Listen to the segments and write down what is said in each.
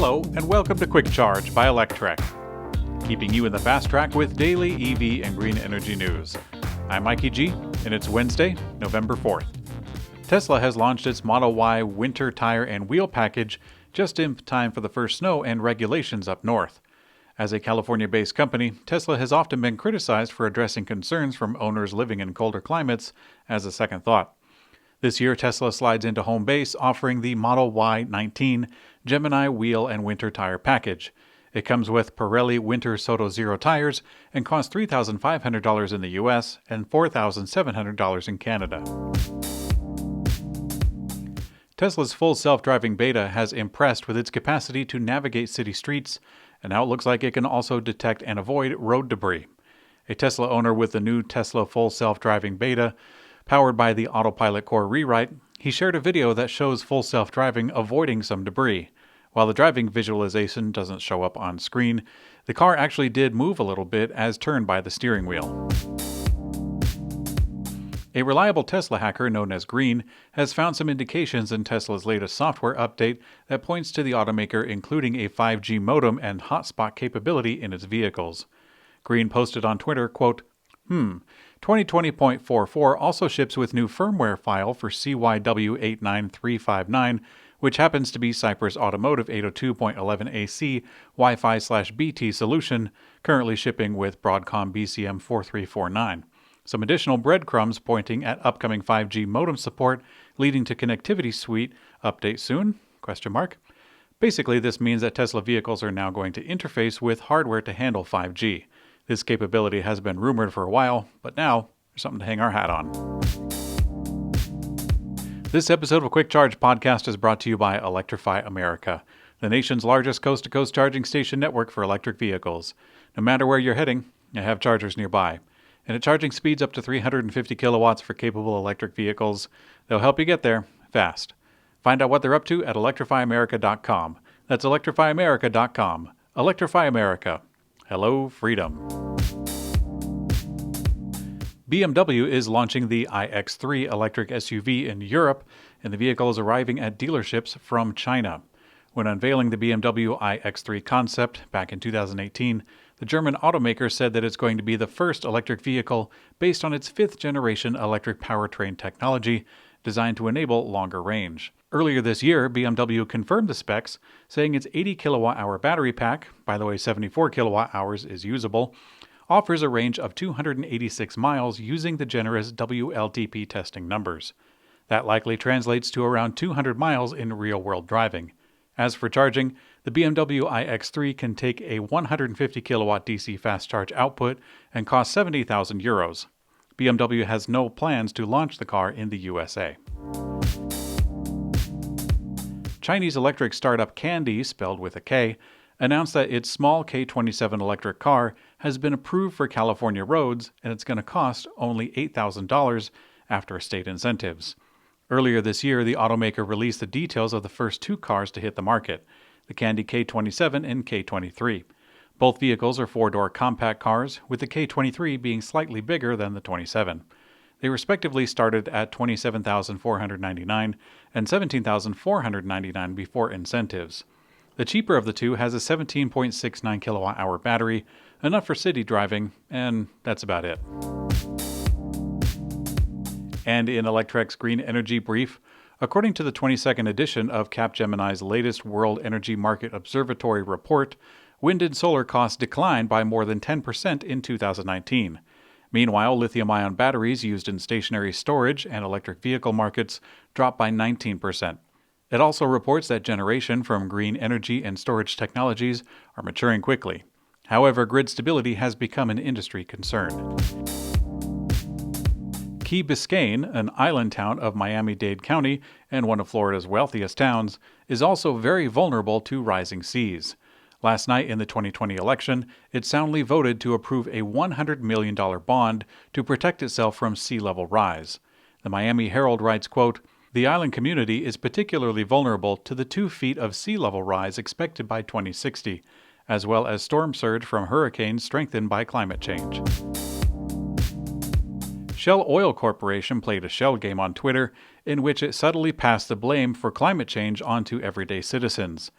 Hello, and welcome to Quick Charge by Electrek, keeping you in the fast track with daily EV and green energy news. I'm Mikey G, and it's Wednesday, November 4th. Tesla has launched its Model Y winter tire and wheel package just in time for the first snow and regulations up north. As a California-based company, Tesla has often been criticized for addressing concerns from owners living in colder climates as a second thought. This year, Tesla slides into home base offering the Model Y19 Gemini wheel and winter tire package. It comes with Pirelli Winter Soto Zero tires and costs $3,500 in the US and $4,700 in Canada. Tesla's full self-driving beta has impressed with its capacity to navigate city streets, and now it looks like it can also detect and avoid road debris. A Tesla owner with the new Tesla full self-driving beta, powered by the Autopilot Core rewrite, he shared a video that shows full self-driving avoiding some debris. While the driving visualization doesn't show up on screen, the car actually did move a little bit as turned by the steering wheel. A reliable Tesla hacker known as Green has found some indications in Tesla's latest software update that points to the automaker including a 5G modem and hotspot capability in its vehicles. Green posted on Twitter, quote, 2020.44 also ships with new firmware file for CYW89359, which happens to be Cypress Automotive 802.11ac Wi-Fi/BT solution, currently shipping with Broadcom BCM 4349. Some additional breadcrumbs pointing at upcoming 5G modem support, leading to connectivity suite update soon? Basically, this means that Tesla vehicles are now going to interface with hardware to handle 5G. This capability has been rumored for a while, but now there's something to hang our hat on. This episode of Quick Charge Podcast is brought to you by Electrify America, the nation's largest coast-to-coast charging station network for electric vehicles. No matter where you're heading, you have chargers nearby. And at charging speeds up to 350 kilowatts for capable electric vehicles, they'll help you get there fast. Find out what they're up to at electrifyamerica.com. That's electrifyamerica.com. Electrify America. Hello, freedom. BMW is launching the iX3 electric SUV in Europe, and the vehicle is arriving at dealerships from China. When unveiling the BMW iX3 concept back in 2018, the German automaker said that it's going to be the first electric vehicle based on its fifth-generation electric powertrain technology designed to enable longer range. Earlier this year, BMW confirmed the specs, saying its 80 kilowatt-hour battery pack, by the way 74 kilowatt-hours is usable, offers a range of 286 miles using the generous WLTP testing numbers. That likely translates to around 200 miles in real-world driving. As for charging, the BMW iX3 can take a 150 kilowatt DC fast charge output and cost 70,000 euros. BMW has no plans to launch the car in the USA. Chinese electric startup Kandi, spelled with a K, announced that its small K27 electric car has been approved for California roads and it's going to cost only $8,000 after state incentives. Earlier this year, the automaker released the details of the first two cars to hit the market, the Kandi K27 and K23. Both vehicles are four-door compact cars, with the K23 being slightly bigger than the 27. They respectively started at $27,499 and $17,499 before incentives. The cheaper of the two has a 17.69 kilowatt-hour battery, enough for city driving, and that's about it. And in Electrek's Green Energy Brief, according to the 22nd edition of Capgemini's latest World Energy Market Observatory report, wind and solar costs declined by more than 10% in 2019. Meanwhile, lithium-ion batteries used in stationary storage and electric vehicle markets dropped by 19%. It also reports that generation from green energy and storage technologies are maturing quickly. However, grid stability has become an industry concern. Key Biscayne, an island town of Miami-Dade County and one of Florida's wealthiest towns, is also very vulnerable to rising seas. Last night in the 2020 election, it soundly voted to approve a $100 million bond to protect itself from sea level rise. The Miami Herald writes, quote, "The island community is particularly vulnerable to the 2 feet of sea level rise expected by 2060, as well as storm surge from hurricanes strengthened by climate change." Shell Oil Corporation played a shell game on Twitter in which it subtly passed the blame for climate change onto everyday citizens.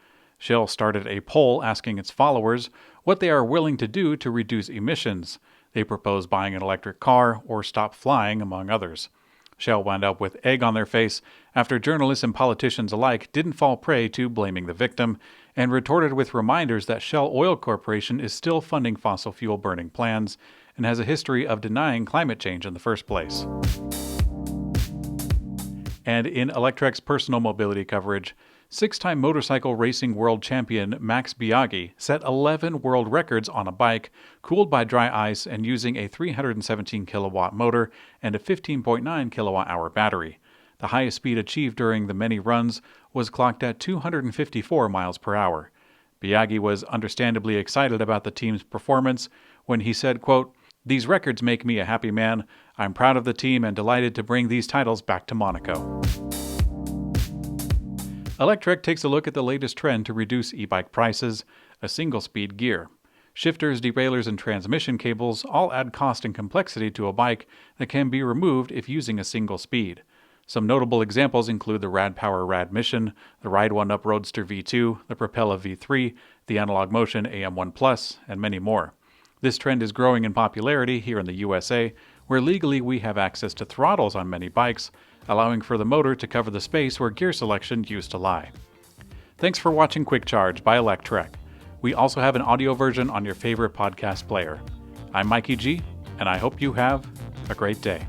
Shell started a poll asking its followers what they are willing to do to reduce emissions. They propose buying an electric car or stop flying, among others. Shell wound up with egg on their face after journalists and politicians alike didn't fall prey to blaming the victim and retorted with reminders that Shell Oil Corporation is still funding fossil fuel burning plans and has a history of denying climate change in the first place. And in Electrek's personal mobility coverage, 6-time motorcycle racing world champion Max Biagi set 11 world records on a bike cooled by dry ice and using a 317 kilowatt motor and a 15.9 kilowatt hour battery. The highest speed achieved during the many runs was clocked at 254 miles per hour. Biagi was understandably excited about the team's performance when he said, quote, "These records make me a happy man. I'm proud of the team and delighted to bring these titles back to Monaco." Electrek takes a look at the latest trend to reduce e-bike prices, a single-speed gear. Shifters, derailleurs, and transmission cables all add cost and complexity to a bike that can be removed if using a single speed. Some notable examples include the RadPower Rad Mission, the Ride 1-Up Roadster V2, the Propella V3, the Analog Motion AM1 Plus, and many more. This trend is growing in popularity here in the USA, where legally we have access to throttles on many bikes, allowing for the motor to cover the space where gear selection used to lie. Thanks for watching Quick Charge by Electrek. We also have an audio version on your favorite podcast player. I'm Mikey G, and I hope you have a great day.